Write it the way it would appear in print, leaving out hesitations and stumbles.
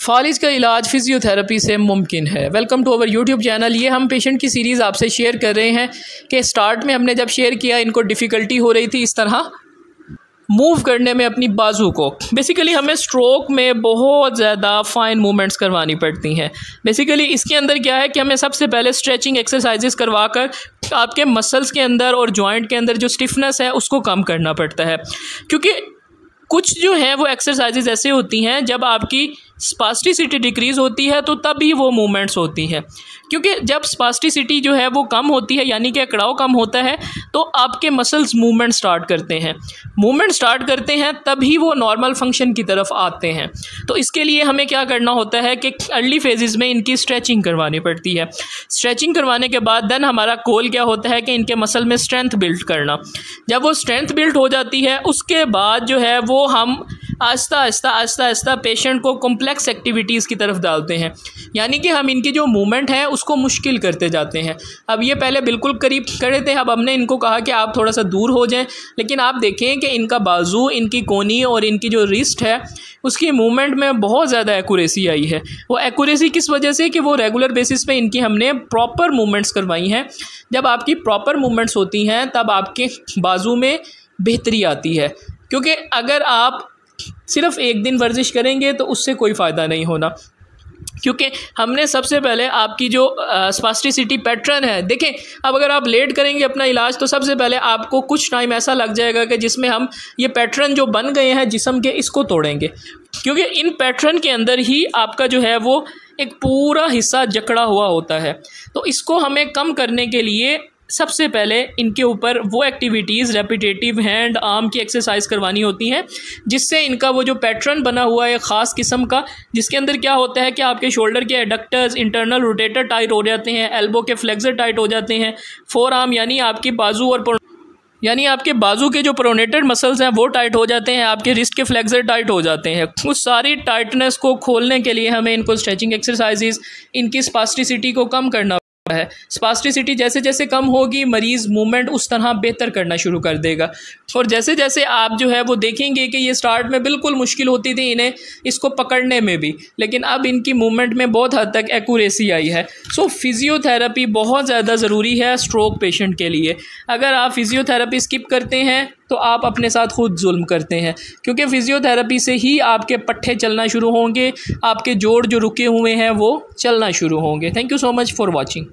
फालिज का इलाज फिजियोथेरेपी से मुमकिन है। Welcome to our YouTube channel. ये हम पेशेंट की सीरीज़ आपसे शेयर कर रहे हैं कि स्टार्ट में हमने जब शेयर किया इनको डिफ़िकल्टी हो रही थी इस तरह मूव करने में अपनी बाजू को। बेसिकली हमें स्ट्रोक में बहुत ज़्यादा फाइन मूवमेंट्स करवानी पड़ती हैं। बेसिकली इसके अंदर क्या है कि हमें सबसे पहले स्ट्रेचिंग एक्सरसाइजेस करवाकर आपके मसल्स के अंदर और जॉइंट के अंदर जो स्टिफनेस है उसको कम करना पड़ता है, क्योंकि कुछ जो है वो एक्सरसाइजेज ऐसे होती हैं जब आपकी स्पास्टिसिटी डिक्रीज़ होती है तो तभी वो मूवमेंट्स होती हैं। क्योंकि जब स्पास्टिसिटी जो है वो कम होती है यानी कि अकड़ाव कम होता है तो आपके मसल्स मूवमेंट स्टार्ट करते हैं तभी वो नॉर्मल फंक्शन की तरफ आते हैं। तो इसके लिए हमें क्या करना होता है कि अर्ली फेजेस में इनकी स्ट्रेचिंग करवानी पड़ती है। स्ट्रेचिंग करवाने के बाद देन हमारा गोल क्या होता है कि इनके मसल में स्ट्रेंथ बिल्ड करना। जब वो स्ट्रेंथ बिल्ड हो जाती है उसके बाद जो है वो हम आहिस्ता आहिस्ता पेशेंट को कॉम्प्लेक्स एक्टिविटीज़ की तरफ डालते हैं, यानी कि हम इनकी जो मूवमेंट है उसको मुश्किल करते जाते हैं। अब ये पहले बिल्कुल करीब खड़े थे, अब हमने इनको कहा कि आप थोड़ा सा दूर हो जाएं, लेकिन आप देखें कि इनका बाजू, इनकी कोनी और इनकी जो रिस्ट है उसकी मूवमेंट में बहुत ज़्यादा एक्यूरेसी आई है। वो एक्यूरेसी किस वजह से कि वो रेगुलर बेसिस पे इनकी हमने प्रॉपर मूवमेंट्स करवाई हैं। जब आपकी प्रॉपर मूवमेंट्स होती हैं तब आपके बाजू में बेहतरी आती है, क्योंकि अगर आप सिर्फ एक दिन वर्जिश करेंगे तो उससे कोई फ़ायदा नहीं होना, क्योंकि हमने सबसे पहले आपकी जो स्पास्टिसिटी पैटर्न है देखें। अब अगर आप लेट करेंगे अपना इलाज तो सबसे पहले आपको कुछ टाइम ऐसा लग जाएगा कि जिसमें हम ये पैटर्न जो बन गए हैं जिस्म के इसको तोड़ेंगे, क्योंकि इन पैटर्न के अंदर ही आपका जो है वो एक पूरा हिस्सा जकड़ा हुआ होता है। तो इसको हमें कम करने के लिए सबसे पहले इनके ऊपर वो एक्टिविटीज़ रेपिटेटिव हैंड आर्म की एक्सरसाइज करवानी होती हैं, जिससे इनका वो जो पैटर्न बना हुआ है ख़ास किस्म का, जिसके अंदर क्या होता है कि आपके शोल्डर के एडक्टर्स, इंटरनल रोटेटर टाइट हो जाते हैं, एल्बो के फ्लेक्सर टाइट हो जाते हैं, फोर आर्म यानी आपकी बाजू और आपके बाजू के जो प्रोनेटेड मसल्स हैं वो टाइट हो जाते हैं, आपके रिस्ट के फ्लेक्सर टाइट हो जाते हैं। उस सारी टाइटनेस को खोलने के लिए हमें इनको स्ट्रेचिंग एक्सरसाइजेज, इनकी स्पास्टिसिटी को कम करना है। स्पास्टिसिटी जैसे जैसे कम होगी मरीज़ मूवमेंट उस तरह बेहतर करना शुरू कर देगा। और जैसे जैसे आप जो है वो देखेंगे कि ये स्टार्ट में बिल्कुल मुश्किल होती थी इन्हें इसको पकड़ने में भी, लेकिन अब इनकी मूवमेंट में बहुत हद तक एक्यूरेसी आई है। सो फिज़ियोथेरेपी बहुत ज़्यादा ज़रूरी है स्ट्रोक पेशेंट के लिए। अगर आप फिज़ियोथेरेपी स्किप करते हैं तो आप अपने साथ खुद जुल्म करते हैं, क्योंकि फ़िज़ियोथेरेपी से ही आपके पट्टे चलना शुरू होंगे, आपके जोड़ जो रुके हुए हैं वो चलना शुरू होंगे। Thank you so much for watching.